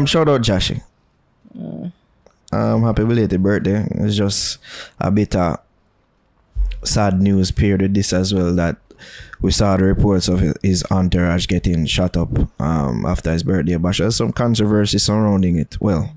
Shout out Jahshii. Happy belated birthday. It's just a bit of sad news period with this as well, that we saw the reports of his entourage getting shot up after his birthday bash. There's some controversy surrounding it. Well,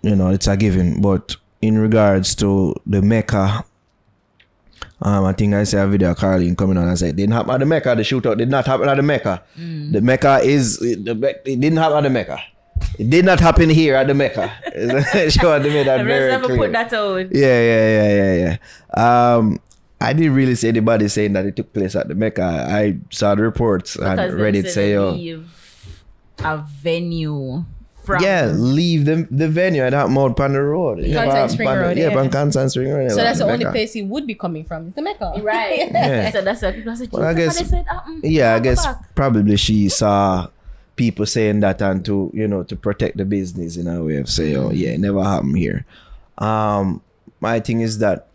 you know, it's a given. But in regards to the Mecca, I think I saw a video of Carlene coming on and said, it didn't happen at the Mecca. The shootout did not happen at the Mecca. The Mecca it didn't happen at the Mecca. It did not happen here at the Mecca. Sure, they made that very clear. Put that out. Yeah. I didn't really see anybody saying that it took place at the Mecca. I saw the reports and Reddit say, leave a venue from... Yeah, leave the venue and happened out on the road. Convoy Spring Road. Yeah, on Convoy Spring Road. So that's the only place he would be coming from. It's the Mecca. Right. Yeah. So that's why people said, well, I guess, they said, I guess probably she saw people saying that and to, you know, to protect the business in a way of saying, oh yeah, it never happened here. My thing is that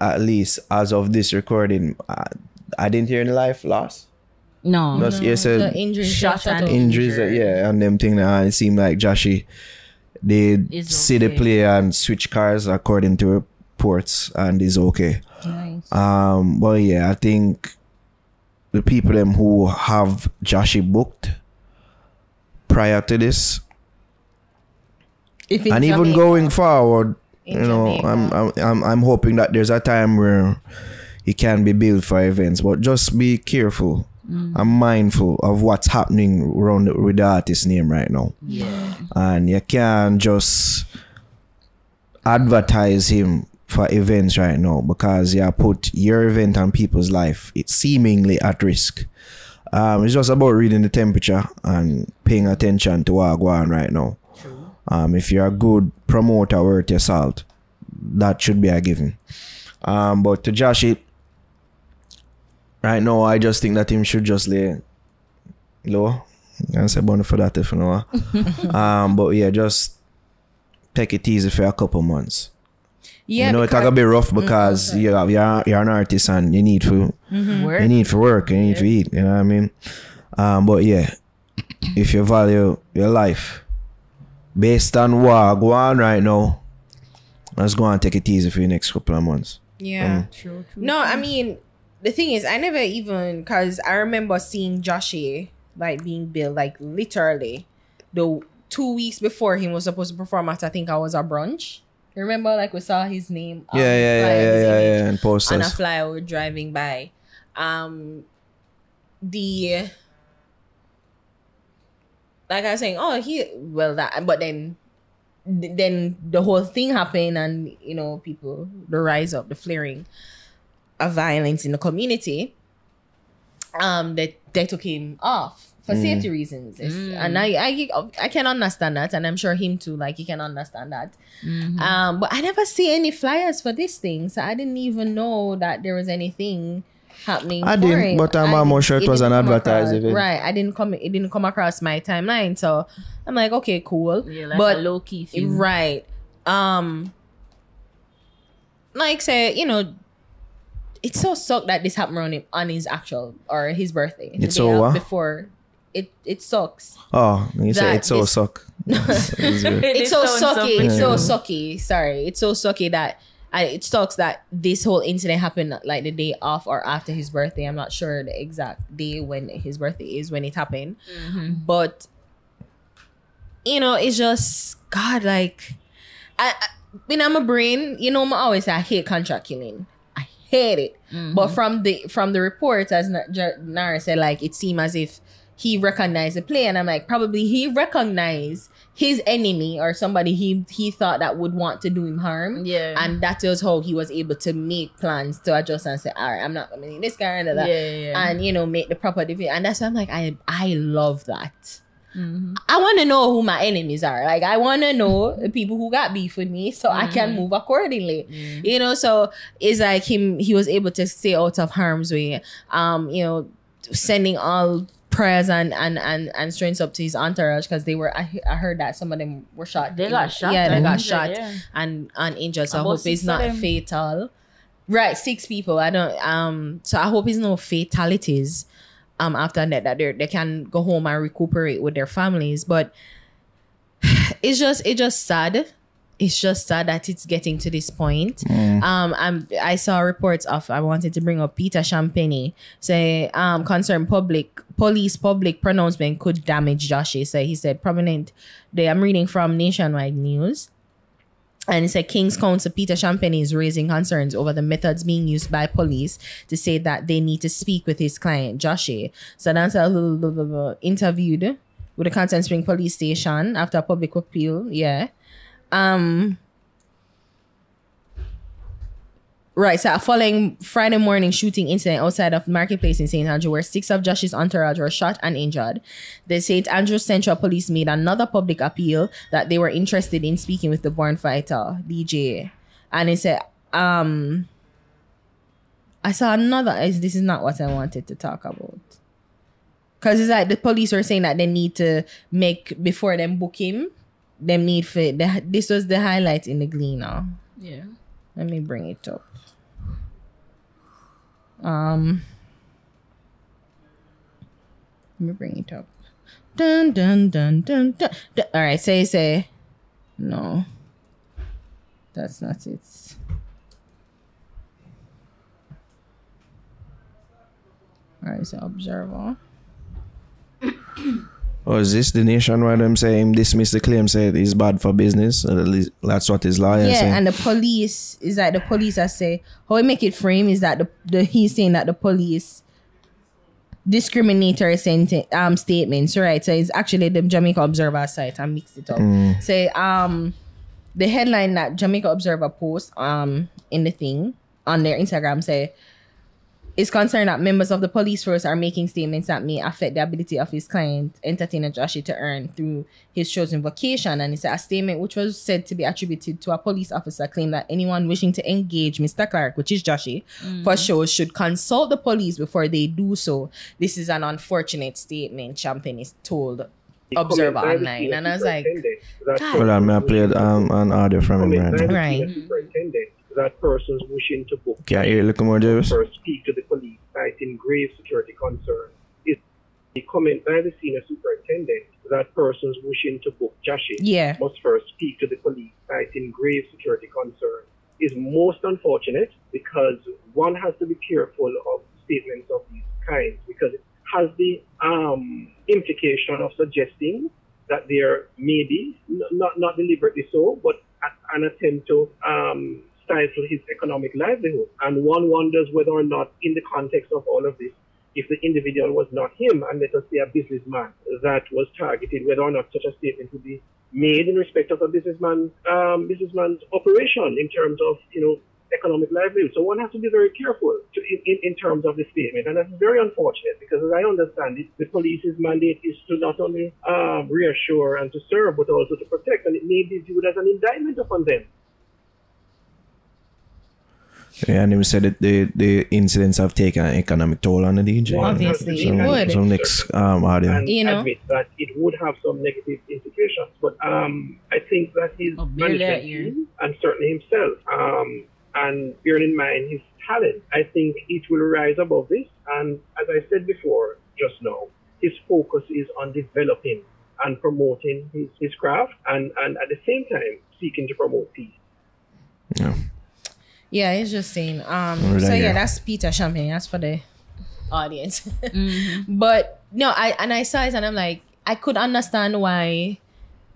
at least as of this recording, I didn't hear any life loss. No. You said the injuries. Shot and injuries, yeah, and them thing. It seemed like Jahshii, they see the player and switch cars according to reports, and is okay. Nice. But yeah, I think the people them who have Jahshii booked prior to this, and even going forward, you know, I'm hoping that there's a time where it can be built for events, but just be careful. I'm mindful of what's happening around with the artist name right now. Yeah. And you can't just advertise him for events right now because you put your event and people's life, it's seemingly at risk. It's just about reading the temperature and paying attention to what's going on right now. True. If you're a good promoter worth your salt, that should be a given. But to Jahshii, right now, I just think that him should just lay low. I say bonnet for that if you know. But yeah, just take it easy for a couple months. Yeah, you know, it's gonna be rough because you're an artist and you need to Work. you need to work, you need to eat. You know what I mean? But yeah, if you value your life based on what go on right now, let's go and take it easy for the next couple of months. Yeah. True. No, I mean, the thing is, I never even, because I remember seeing Jahshii like being billed like literally the 2 weeks before he was supposed to perform at, I think I was a brunch. You remember, like we saw his name. Yeah, and posters. On a flyer driving by. Like I was saying, but then the whole thing happened, and you know, the rise up, the flaring of violence in the community. That they took him off for safety reasons, and I can understand that, and I'm sure him too. Like he can understand that. But I never see any flyers for this thing, so I didn't even know that there was anything happening. I didn't, but I'm almost sure it was an advertising event. Right, it didn't come across my timeline, so I'm like, okay, cool. Yeah, like but a low key thing. Right. Like say, you know, it's so sucked that this happened around him on his actual or his birthday. It's so what? Before it sucks. Oh, you say it's so suck. It's so sucky. It's so sucky. Sorry, it's so sucky that it sucks that this whole incident happened like the day off or after his birthday. I'm not sure the exact day when his birthday is when it happened, but you know, it's just God. Like, in my brain, you know, I always say I hate contract killing. I hate it. But from the reports, as Nara said, like it seemed as if he recognized the play, and I'm like, probably he recognized his enemy or somebody he thought that would want to do him harm. Yeah. And that was how he was able to make plans to adjust and say, all right, I'm not gonna need this guy and that. And you know, make the proper division. And that's why I'm like, I love that. I want to know who my enemies are. Like, I want to know the people who got beef with me so I can move accordingly. You know, so it's like he was able to stay out of harm's way. You know, sending all prayers and strengths up to his entourage, because they were, I heard that some of them were shot. They got shot. Yeah, they got shot and injured. So I hope it's not fatal. Right, 6 people. I don't. So I hope it's no fatalities. after that they can go home and recuperate with their families. But it's just sad. It's just sad that it's getting to this point. I saw reports of, I wanted to bring up Peter Champagne say concerned police public pronouncement could damage Jahshii. So he said I'm reading from Nationwide News. And he said King's Counsel Peter Champagne is raising concerns over the methods being used by police to say that they need to speak with his client, Jahshii. So that's a little interviewed with the Content Spring Police Station after a public appeal. Yeah. Right, so following Friday morning shooting incident outside of Marketplace in St. Andrew, where 6 of Jahshii's entourage were shot and injured, the St. Andrew Central Police made another public appeal that they were interested in speaking with the born fighter, DJ. And it said, I saw another, this is not what I wanted to talk about. Because it's like the police were saying that they need to make, before them book him, them need for, this was the highlight in the Gleaner. Yeah. Let me bring it up. Let me bring it up. Dun dun dun dun dun. All right, say. No, that's not it. All right, so Observer. Oh, is this the Nationwide? I'm saying dismiss the claim, say it's bad for business. At least that's what his lawyer saying. Yeah, and the police is that the police are say how we make it frame is that he's saying that the police discriminatory statements, right? So it's actually the Jamaica Observer site. I mixed it up. Say the headline that Jamaica Observer post in the thing on their Instagram say is concerned that members of the police force are making statements that may affect the ability of his client, entertainer Jahshii, to earn through his chosen vocation. And it's a statement which was said to be attributed to a police officer claimed that anyone wishing to engage Mr. Clark, which is Jahshii, for shows should consult the police before they do so. This is an unfortunate statement, Champagne is told Observer Online. And I was like, hold on, may I play an audio from him right now? Right. That persons wishing to book Can I hear a little more, James? first speak to the police, citing grave security concern. Is a comment by the senior superintendent that persons wishing to book Jahshii must first speak to the police, citing grave security concern, is most unfortunate because one has to be careful of statements of these kinds because it has the implication of suggesting that there may be, not deliberately so, but an attempt to stifle his economic livelihood. And one wonders whether or not, in the context of all of this, if the individual was not him, and let us say a businessman that was targeted, whether or not such a statement would be made in respect of a businessman's operation in terms of, economic livelihood. So one has to be very careful in terms of the statement. And that's very unfortunate because, as I understand it, the police's mandate is to not only reassure and to serve, but also to protect. And it may be viewed as an indictment upon them. Yeah, and he said that the incidents have taken an economic toll on the DJ. Obviously, it would. So next audio. And admit that it would have some negative implications. But I think that his management team, and certainly himself, and bearing in mind his talent, I think it will rise above this. And as I said before, just now, his focus is on developing and promoting his craft and at the same time seeking to promote peace. Yeah. Yeah, it's just saying. That's Peter Champagne. That's for the audience. But no, I saw it and I'm like, I could understand why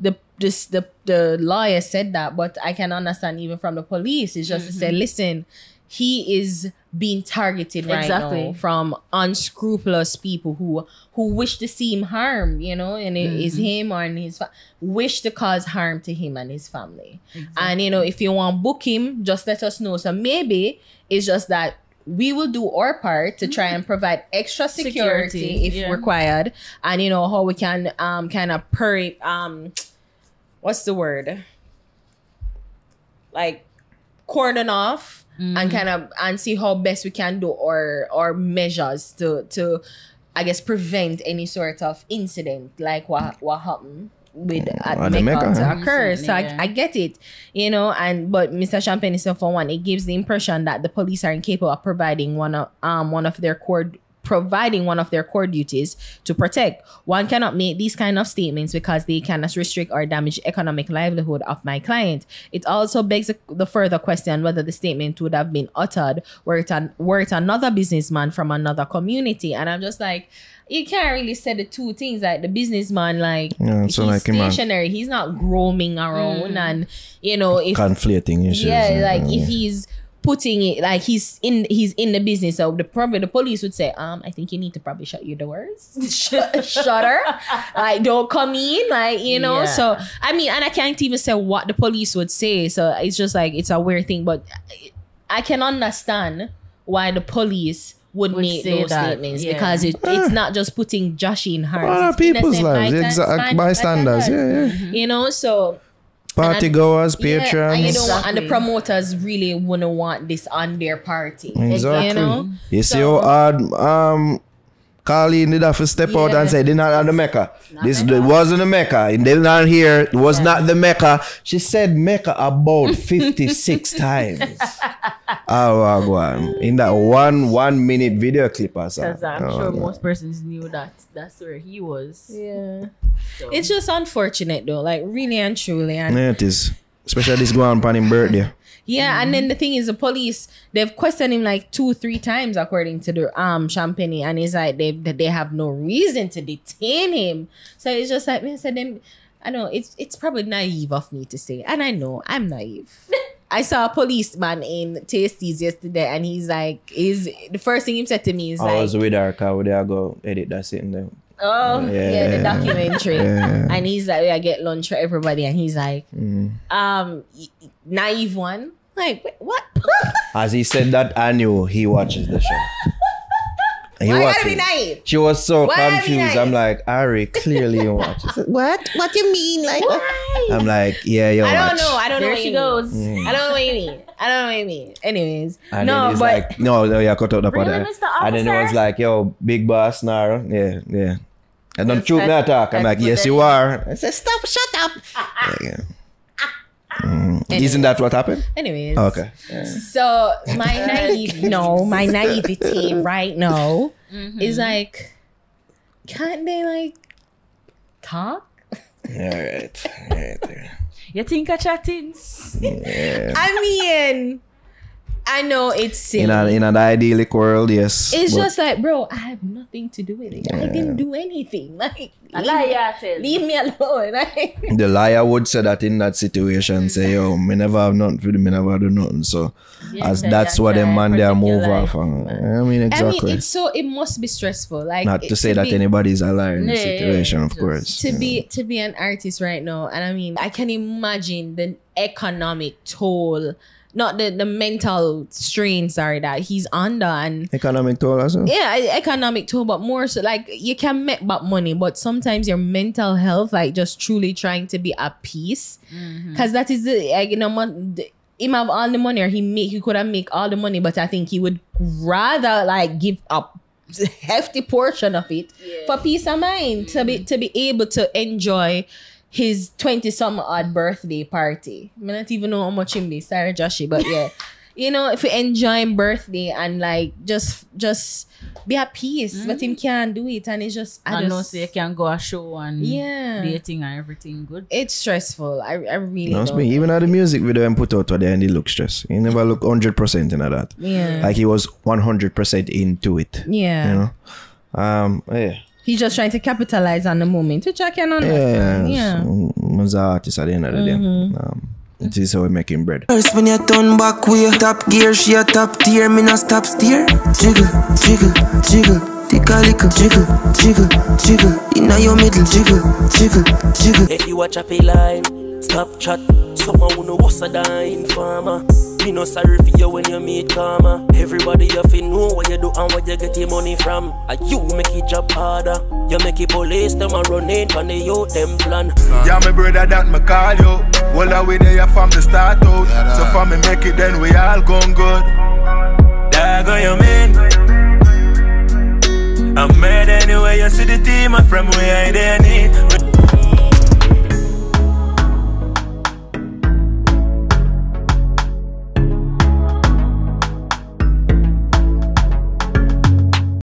the lawyer said that, but I can understand even from the police. It's just to say, listen, he is being targeted right now from unscrupulous people who wish to see him harm, and it is him or his wish to cause harm to him and his family. And if you want to book him, just let us know. So maybe it's just that we will do our part to try and provide extra security if required, and how we can kind of what's the word, like cordon off and kind of and see how best we can do our measures to I guess prevent any sort of incident like what happened with at Mecca to occur. So I get it, but Mr. Champagne is for one, it gives the impression that the police are incapable of providing one of their core providing one of their core duties to protect. One cannot make these kind of statements because they cannot restrict or damage economic livelihood of my client. It also begs the further question whether the statement would have been uttered were it another businessman from another community. And I'm just like, you can't really say the two things. Like the businessman, like he's stationary, he's not roaming around, and if conflating issues. If he's putting it like he's in the business, so the police would say, I think you need to probably shut your doors, shutter, like don't come in, So I mean, and I can't even say what the police would say. So it's just like it's a weird thing, but I can understand why the police would make those statements because it's not just putting Jahshii in harm. People's lives, bystanders, so. Party goers, patrons, and the promoters really wouldn't want this on their party. Exactly. You see how hard Carleen did have to step out and say, they're not at the Mecca. This wasn't the Mecca. They're not here. It was not the Mecca. She said Mecca about 56 times. In that 1 minute video clip or something. Because I'm sure most persons knew that that's where he was. Yeah. So. It's just unfortunate though. Like really and truly. Yeah, it is. Especially this going on his birthday. Yeah, and then the thing is, the police, they've questioned him like 2-3 times according to the Champagne, and it's like they have no reason to detain him. So it's just like, I know it's probably naive of me to say, and I know I'm naive. I saw a policeman in Tasties yesterday, and he's like, the first thing he said to me is I was with her car, would I go edit that sitting there? Oh, the documentary. And he's like, I get lunch for everybody, and he's like, naive one. Like, what? As he said that, I knew he watches the show. Why gotta be naive? She was so confused. I'm like, Ari, clearly you watch. What? What do you mean? Like, why? I'm like, yeah, you watch. I don't know. There she goes. I don't know what you mean. Anyways. And no, but... like, no, yeah, cut out the part. And then it was like, yo, big boss now. Yeah. And don't shoot me attack. I'm like, yes, you are. I said, stop, shut up. Isn't that what happened? Anyways. Okay. So my naivety right now is like, can't they like talk? All right. You think of chatting? Yeah. I mean, I know it's silly. In an idyllic world, yes. It's just like, bro, I have nothing to do with it. I didn't do anything. Like, leave me alone. The liar would say that in that situation, say, yo, me never have nothing for them, me never do nothing. So, that's what them man there move off. I mean, exactly. It must be stressful. Like, not to say that anybody's a liar in the situation, of course. To be an artist right now, and I mean, I can imagine the economic toll. Not the mental strain, that he's under, and economic toll also. Yeah, economic toll, but more so like you can make back money, but sometimes your mental health, like just truly trying to be at peace, because that is him have all the money, or he could have make all the money, but I think he would rather like give up a hefty portion of it for peace of mind, to be able to enjoy his 20-some odd birthday party. I not even know how much him be. Sorry, Jahshii, but yeah. If you enjoy his birthday and like just be at peace, but him can't do it, and it's just I know, so you can go a show and dating and everything good. It's stressful. I really don't. Me. Even at the music video and put out there, and he look stressed. He never look 100% in that. Yeah, like he was 100% into it. Yeah, yeah. He's just trying to capitalize on the moment, which I can understand. Yeah. He's an artist at the end of the day. This is how we making bread. First when you turn back, we top gear, she a top tier, me no stop steer. Jiggle, jiggle, jiggle. Take a little jiggle, jiggle, jiggle. Inna your middle, jiggle, jiggle, jiggle. If you watch a pay line, stop chat. Someone who know what's a dying farmer. Me no sorry for you when you meet karma. Everybody you fi know what you do and where you get your money from. And you make it job harder. You make it police, them a run in on the youth, them plan. Yeah, my brother that me call you. Well, I way there from the start out. So for me make it, then we all gone good. There go you mean. I'm mad anyway, you see the team from where I need.